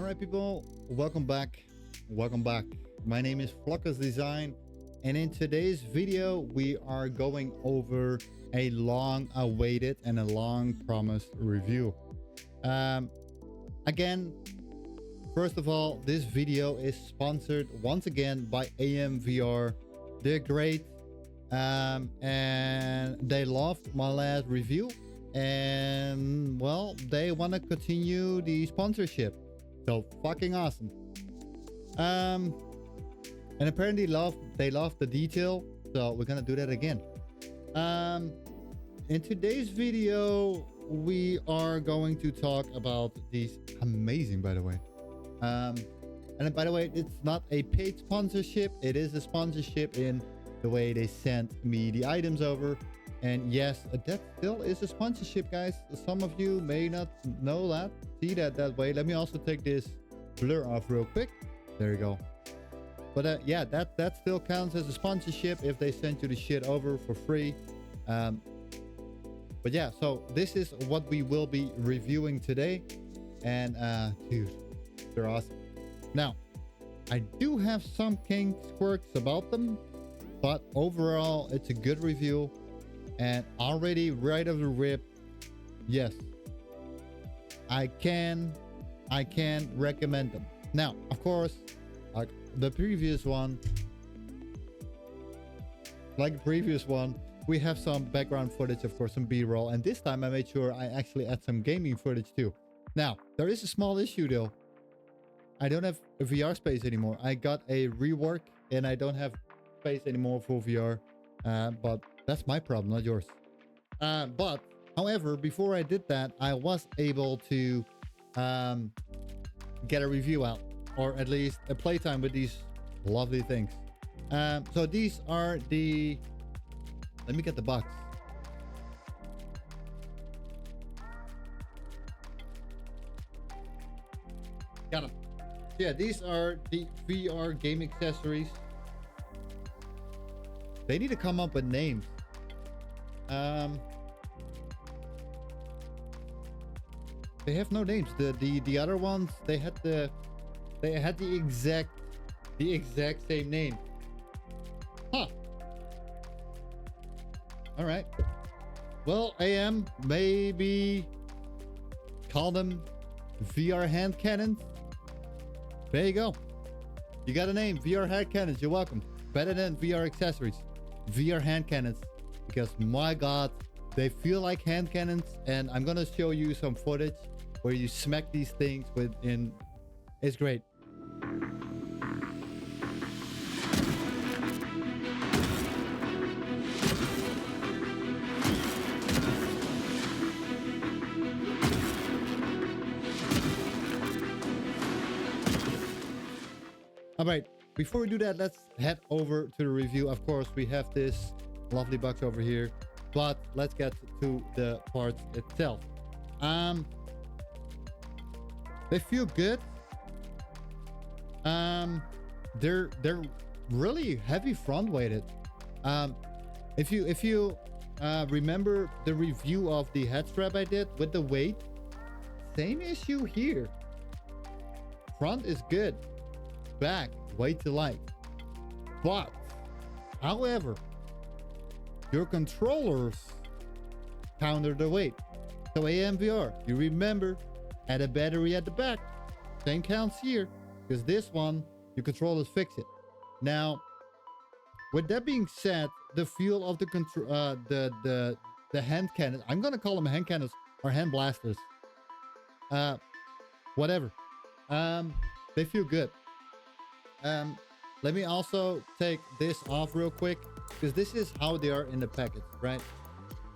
Alright people, welcome back. My name is Flockus Design, and in today's video we are going over a long awaited and a long promised review. Again, first of all, this video is sponsored once again by Amvr. They're great, and they loved my last review, and well, they want to continue the sponsorship. So fucking awesome. And apparently they love the detail, so we're gonna do that again. In today's video we are going to talk about these amazing, by the way. And by the way, it's not a paid sponsorship, it is a sponsorship in the way they sent me the items over. And yes, that still is a sponsorship, guys. Some of you may not know that, see that way. Let me also take this blur off real quick. There you go. But yeah, that still counts as a sponsorship if they send you the shit over for free. But yeah, so this is what we will be reviewing today. And dude, they're awesome. Now, I do have some kinks, quirks about them, but overall it's a good review. And already right off the rip, yes, I can recommend them. Now, of course, like the previous one, we have some background footage, of course, some B-roll, and this time I made sure I actually add some gaming footage too. Now, there is a small issue though. I don't have a VR space anymore. I got a rework and I don't have space anymore for VR, but that's my problem, not yours. But however, before I did that, I was able to get a review out, or at least a playtime with these lovely things. So these are the, let me get the box. Got them. Yeah, these are the VR game accessories. They need to come up with names. They have no names. The other ones, they had the exact same name. Huh. All right. Well, AM, maybe call them VR hand cannons. There you go. You got a name, VR hand cannons. You're welcome. Better than VR accessories. VR hand cannons, because my god, they feel like hand cannons, and I'm gonna show you some footage where you smack these things within. It's great. All right, before we do that, let's head over to the review. Of course, we have this lovely box over here, but let's get to the parts itself. They feel good. They're really heavy front weighted. If you remember the review of the head strap I did with the weight, same issue here. Front is good, back way too light. But however, your controllers counter the weight. So AMVR, you remember, add a battery at the back. Same counts here, because this one, your controllers fix it. Now, with that being said, the feel of the the hand cannons, I'm gonna call them hand cannons or hand blasters. Whatever. They feel good. Let me also take this off real quick, because this is how they are in the package, right?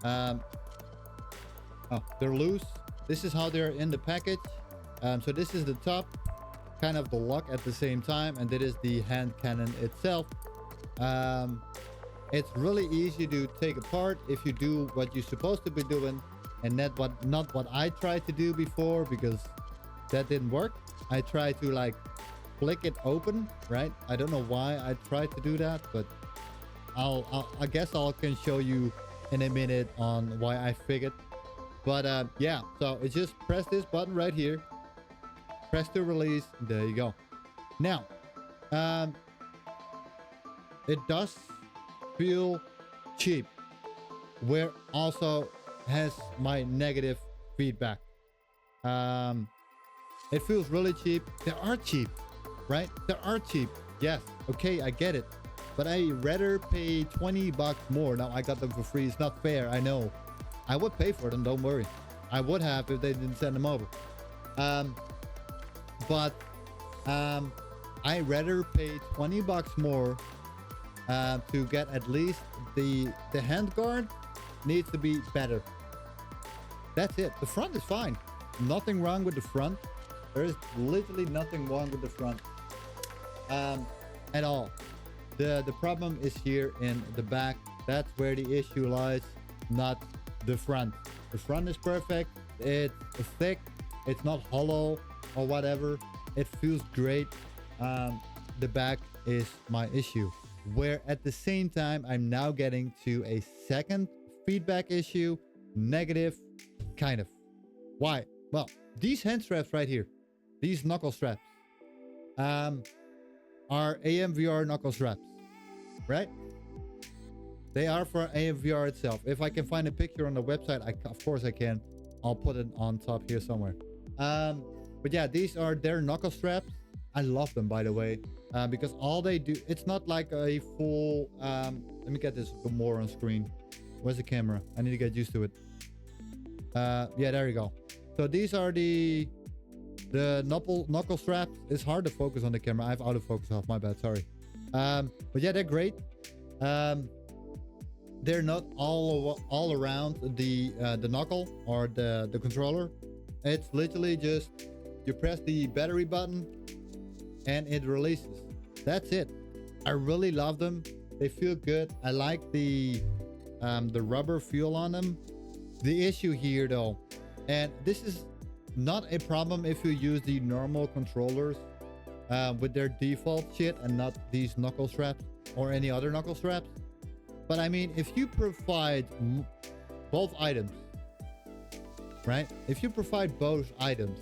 Oh, they're loose. This is how they're in the package. So this is the top, kind of the lock at the same time, and that is the hand cannon itself. It's really easy to take apart if you do what you're supposed to be doing, and not what I tried to do before, because that didn't work. I tried to like flick it open, right? I don't know why I tried to do that, but I guess I can show you in a minute on why I figured. But yeah, so it's just press this button right here, Press to release. There you go. Now, um, it does feel cheap, where also has my negative feedback. It feels really cheap. They are cheap, right? They are cheap. Yes. Okay, I get it. But I rather pay 20 bucks more. Now I got them for free. It's not fair. I know. I would pay for them. Don't worry. I would have if they didn't send them over. But I rather pay 20 bucks more to get at least the hand guard needs to be better. That's it. The front is fine. Nothing wrong with the front. There is literally nothing wrong with the front at all. The problem is here in the back. That's where the issue lies, not the front. The front is perfect. It's thick. It's not hollow or whatever. It feels great. The back is my issue. Where at the same time, I'm now getting to a second feedback issue. Negative, kind of. Why? Well, these hand straps right here, these knuckle straps, are AMVR knuckle straps, right? They are for AMVR itself. If I can find a picture on the website, of course I can. I'll put it on top here somewhere. But yeah, these are their knuckle straps. I love them, by the way, because all they do, it's not like a full, let me get this more on screen. Where's the camera? I need to get used to it. Yeah, there you go. So these are the knuckle straps. It's hard to focus on the camera. I have autofocus off, my bad, sorry. But yeah, they're great. They're not all around the knuckle or the controller. It's literally just you press the battery button and it releases. That's it. I really love them. They feel good. I like the rubber feel on them. The issue here though, and this is not a problem if you use the normal controllers with their default shit and not these knuckle straps or any other knuckle straps. But I mean, if you provide both items, right? If you provide both items,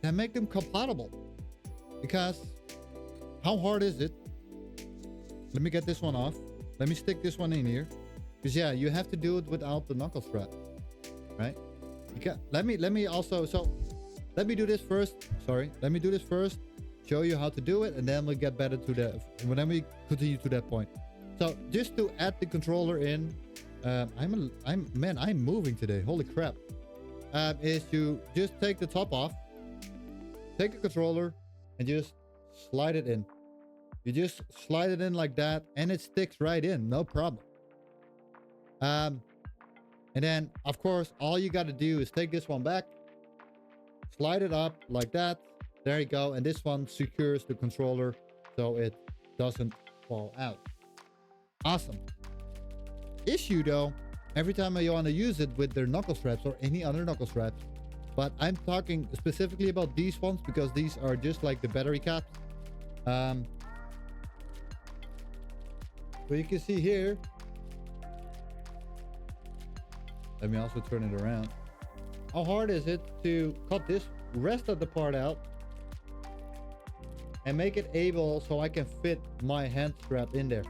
then make them compatible. Because how hard is it? Let me get this one off. Let me stick this one in here. Because yeah, you have to do it without the knuckle strap, right? Let me also, so let me do this first. Sorry, let me do this first. Show you how to do it, and then we'll get better to that. And then we continue to that point. So just to add the controller in, I'm moving today. Holy crap! Is you just take the top off, take the controller, and just slide it in. You just slide it in like that, and it sticks right in, no problem. And then, of course, all you got to do is take this one back, slide it up like that. There you go. And this one secures the controller so it doesn't fall out. Awesome. Issue though, every time I want to use it with their knuckle straps or any other knuckle straps, but I'm talking specifically about these ones because these are just like the battery caps. So you can see here, let me also turn it around. How hard is it to cut this rest of the part out and make it able so I can fit my hand strap in there?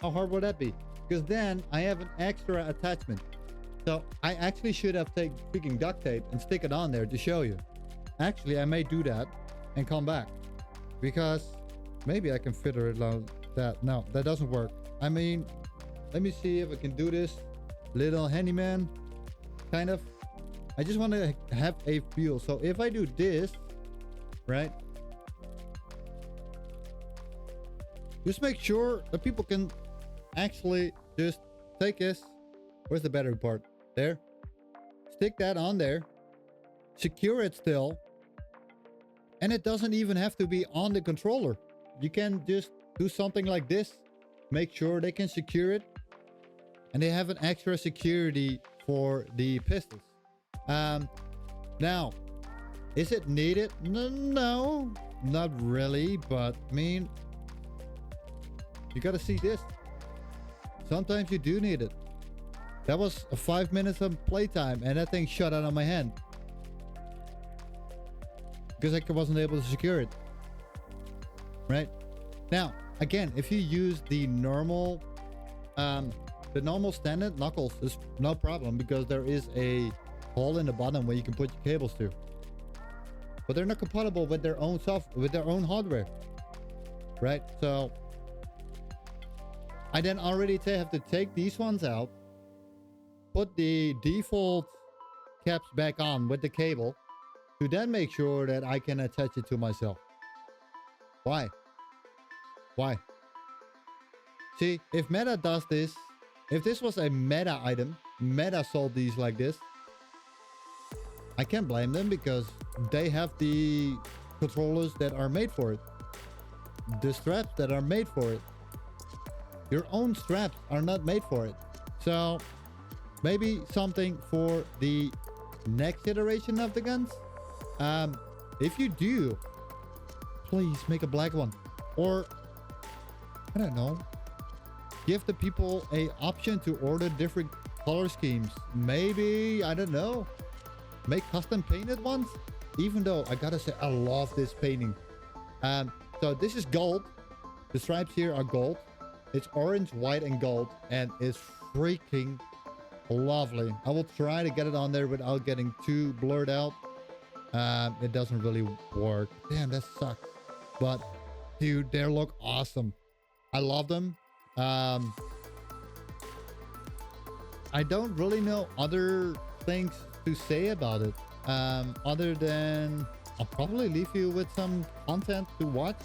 How hard would that be? Because then I have an extra attachment. So I actually should have taken freaking duct tape and stick it on there to show you. Actually, I may do that and come back because maybe I can fit it like that. No, that doesn't work. I mean, let me see if I can do this. Little handyman, kind of. I just want to have a feel. So if I do this, right? Just make sure that people can actually just take this. Where's the battery part? There. Stick that on there. Secure it still. And it doesn't even have to be on the controller. You can just do something like this. Make sure they can secure it. And they have an extra security for the pistols. Now, is it needed? No, not really. But I mean, you got to see this. Sometimes you do need it. That was 5 minutes of playtime and that thing shut out of my hand. because I wasn't able to secure it. Right now, again, if you use the normal standard knuckles, is no problem because there is a hole in the bottom where you can put your cables to. But they're not compatible with their own with their own hardware, right? So I then already have to take these ones out, put the default caps back on with the cable, to then make sure that I can attach it to myself. Why? See, if Meta does this, if this was a Meta item, Meta sold these like this, I can't blame them because they have the controllers that are made for it. The straps that are made for it. Your own straps are not made for it. So maybe something for the next iteration of the guns. If you do, please make a black one. Or, I don't know, give the people a option to order different color schemes. Maybe, I don't know, make custom painted ones. Even though I gotta say, I love this painting. So this is gold. The stripes here are gold. It's orange, white, and gold, and it's freaking lovely. I will try to get it on there without getting too blurred out. It doesn't really work. Damn, that sucks. But dude, they look awesome. I love them. I don't really know other things to say about it, other than I'll probably leave you with some content to watch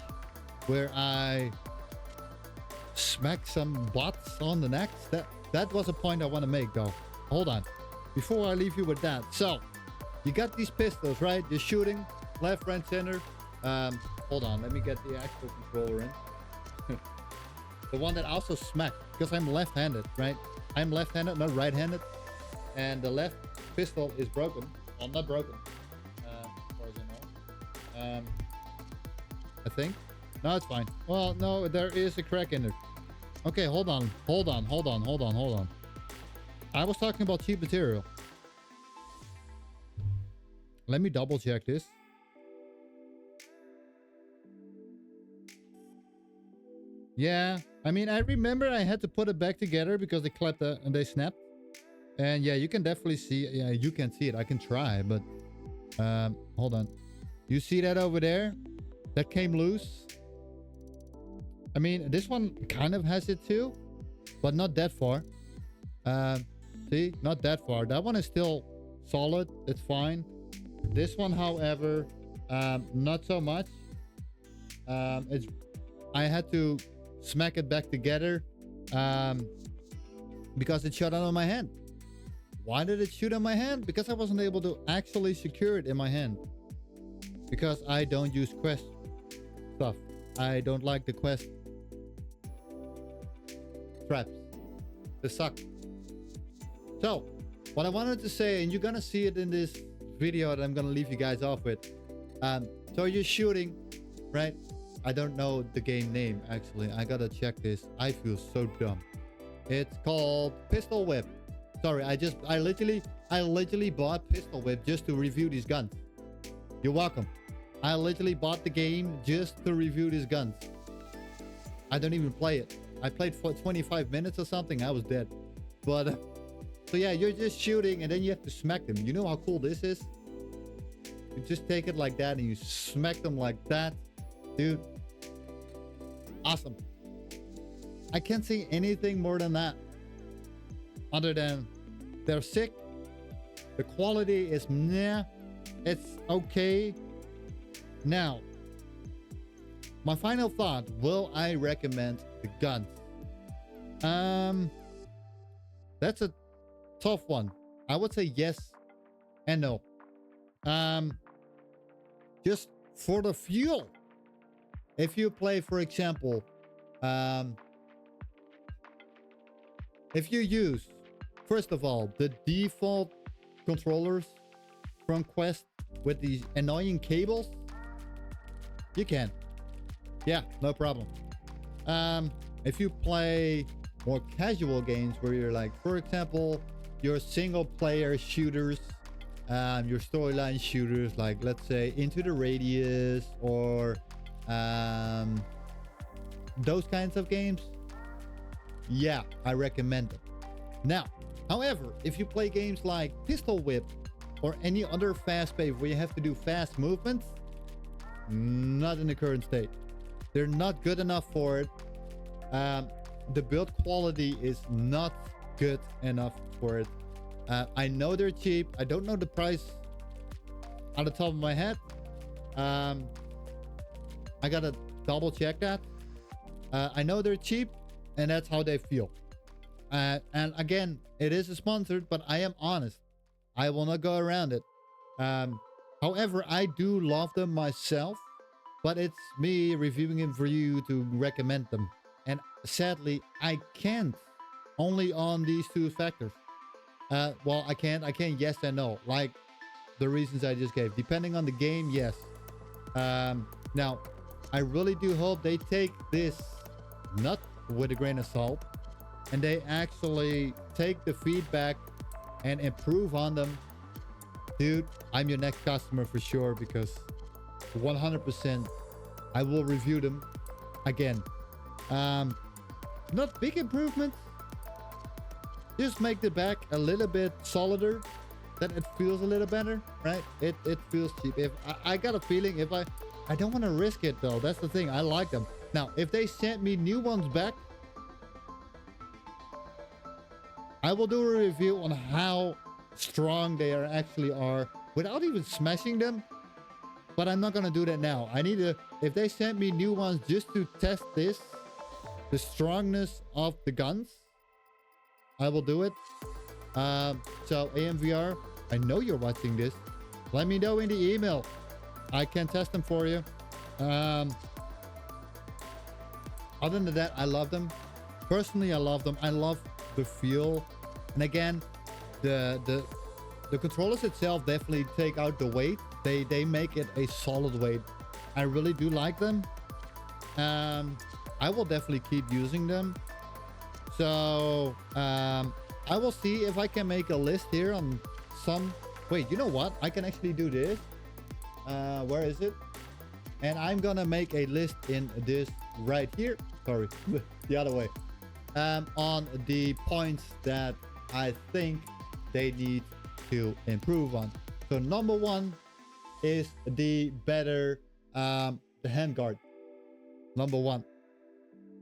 where I smack some bots on the necks. That was a point I want to make though. Hold on, before I leave you with that. So you got these pistols, right? You're shooting left, right, center. Hold on, let me get the actual controller in. The one that also smacked, because I'm left-handed, right? I'm left-handed, not right-handed, and the left pistol is broken. Well, not broken, as far as I know. I think. No, it's fine. Well, no, there is a crack in it. Okay, hold on. I was talking about cheap material. Let me double check this. Yeah, I mean, I remember I had to put it back together because they clapped and they snapped. And yeah, you can definitely see. Yeah, you can see it. I can try, but hold on. You see that over there? That came loose. I mean, this one kind of has it too, but not that far. See, not that far. That one is still solid. It's fine. This one, however, not so much. I had to smack it back together because it shot out of my hand. Why did it shoot on my hand? Because I wasn't able to actually secure it in my hand. Because I don't use Quest stuff. I don't like the Quest straps. They suck. So, what I wanted to say, and you're gonna see it in this video that I'm gonna leave you guys off with. So you're shooting, right? I don't know the game name, actually. I gotta check this. I feel so dumb. It's called Pistol Whip. Sorry, I literally bought Pistol Whip just to review these guns. You're welcome. I literally bought the game just to review these guns. I don't even play it. I played for 25 minutes or something. I was dead. But so yeah, you're just shooting and then you have to smack them. You know how cool this is? You just take it like that and you smack them like that. Dude, awesome. I can't say anything more than that. Other than they're sick. The quality is meh. It's okay. Now, my final thought, will I recommend the guns? That's a tough one. I would say yes and no. Just for the fuel. If you play, for example, if you use, first of all, the default controllers from Quest with these annoying cables, you can. Yeah, no problem. If you play more casual games where you're like, for example, your single player shooters, your storyline shooters, like let's say Into the Radius or um, those kinds of games, yeah, I recommend them. Now, however, if you play games like Pistol Whip or any other fast pace where you have to do fast movements, not in the current state. They're not good enough for it. The build quality is not good enough for it. I know they're cheap. I don't know the price on the top of my head. I gotta double check that. I know they're cheap, and that's how they feel. And again, it is a sponsored, but I am honest. I will not go around it. However, I do love them myself, but it's me reviewing them for you to recommend them. And sadly, I can't only on these two factors. Well, I can't yes and no, like the reasons I just gave. Depending on the game, yes. Now, I really do hope they take this not with a grain of salt and they actually take the feedback and improve on them. Dude, I'm your next customer for sure, because 100% I will review them again. Not big improvements, just make the back a little bit solider, that it feels a little better, right? It feels cheap. If I got a feeling, if I don't want to risk it though, that's the thing. I like them. Now if they sent me new ones back, I will do a review on how strong they actually are without even smashing them, but I'm not gonna do that now. I need to, if they sent me new ones just to test this, the strongness of the guns, I will do it. So AMVR, I know you're watching this, let me know in the email. I can test them for you. Other than that, I love them. Personally, I love them. I love the feel. And again, the controllers itself definitely take out the weight. They make it a solid weight. I really do like them. I will definitely keep using them. So I will see if I can make a list here on some. Wait, you know what? I can actually do this. Where is it? And I'm gonna make a list in this right here. Sorry, the other way. On the points that I think they need to improve on. So number one is the better the handguard. Number one.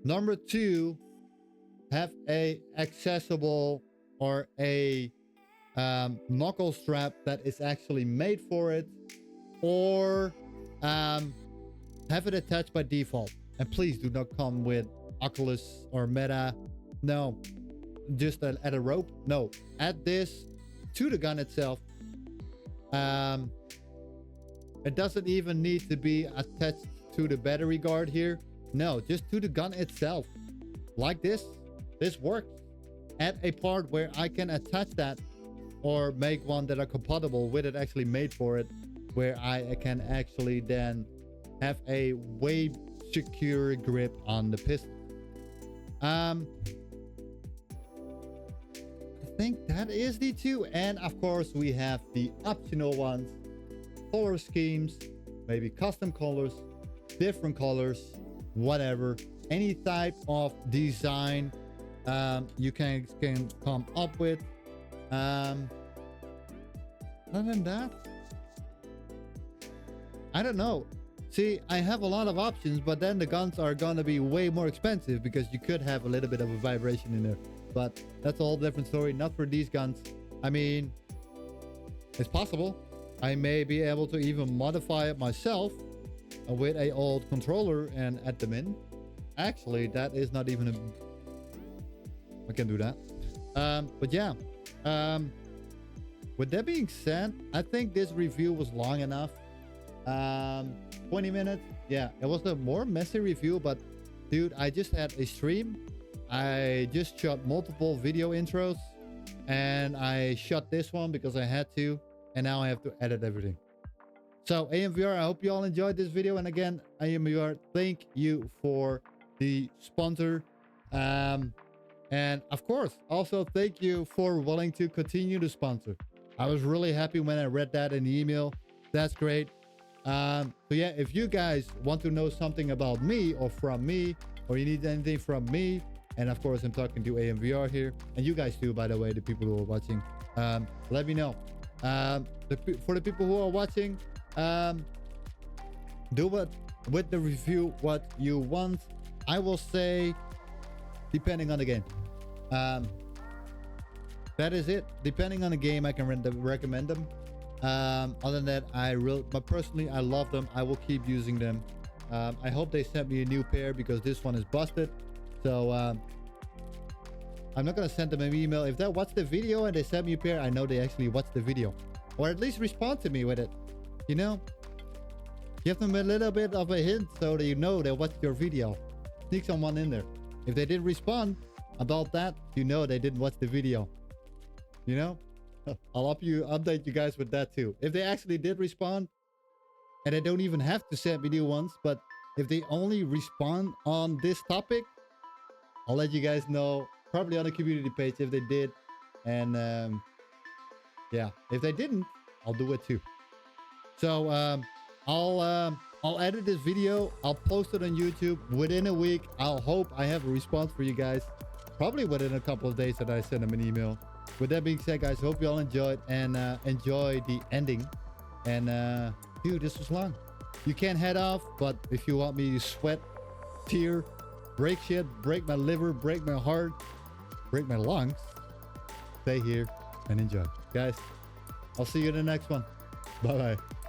Number two, have a accessible or a knuckle strap that is actually made for it, or have it attached by default. And please do not come with Oculus or Meta. No, just add a rope. No, add this to the gun itself. It doesn't even need to be attached to the battery guard here. No, just to the gun itself. Like this works. Add a part where I can attach that, or make one that are compatible with it, actually made for it, where I can actually then have a way secure grip on the pistol. I think that is the two. And of course we have the optional ones, color schemes, maybe custom colors, different colors, whatever, any type of design you can come up with. Other than that, I don't know. See, I have a lot of options, but then the guns are gonna be way more expensive because you could have a little bit of a vibration in there. But that's a whole different story. Not for these guns. I mean, it's possible. I may be able to even modify it myself with a old controller and add them in. Actually, that is not even I can do that. But yeah. With that being said, I think this review was long enough. 20 minutes. Yeah, it was a more messy review, but dude, I just had a stream. I just shot multiple video intros, and I shot this one because I had to, and now I have to edit everything. So AMVR, I hope you all enjoyed this video. And again, AMVR, thank you for the sponsor. And of course, also thank you for willing to continue to sponsor. I was really happy when I read that in the email. That's great. So yeah, if you guys want to know something about me or from me, or you need anything from me, and of course I'm talking to AMVR here, and you guys too, by the way, the people who are watching, let me know. For the people who are watching, do what with the review what you want. I will say, depending on the game. That is it. Depending on the game, I can recommend them. Other than that, but personally, I love them. I will keep using them. I hope they sent me a new pair because this one is busted. So I'm not gonna send them an email. If they watch the video and they send me a pair, I know they actually watched the video, or at least respond to me with it. You know, give them a little bit of a hint so that you know they watched your video. Sneak someone in there. If they didn't respond about that, you know they didn't watch the video. You know, I'll update you guys with that too. If they actually did respond, and they don't even have to send me new ones, but if they only respond on this topic, I'll let you guys know, probably on the community page if they did. And yeah, if they didn't, I'll do it too. So I'll edit this video. I'll post it on YouTube within a week. I'll hope I have a response for you guys, probably within a couple of days that I send them an email. With that being said, guys, hope you all enjoyed and enjoy the ending. And dude, this was long. You can't head off, but if you want me to sweat, tear, break shit, break my liver, break my heart, break my lungs, stay here and enjoy. Guys, I'll see you in the next one. Bye-bye.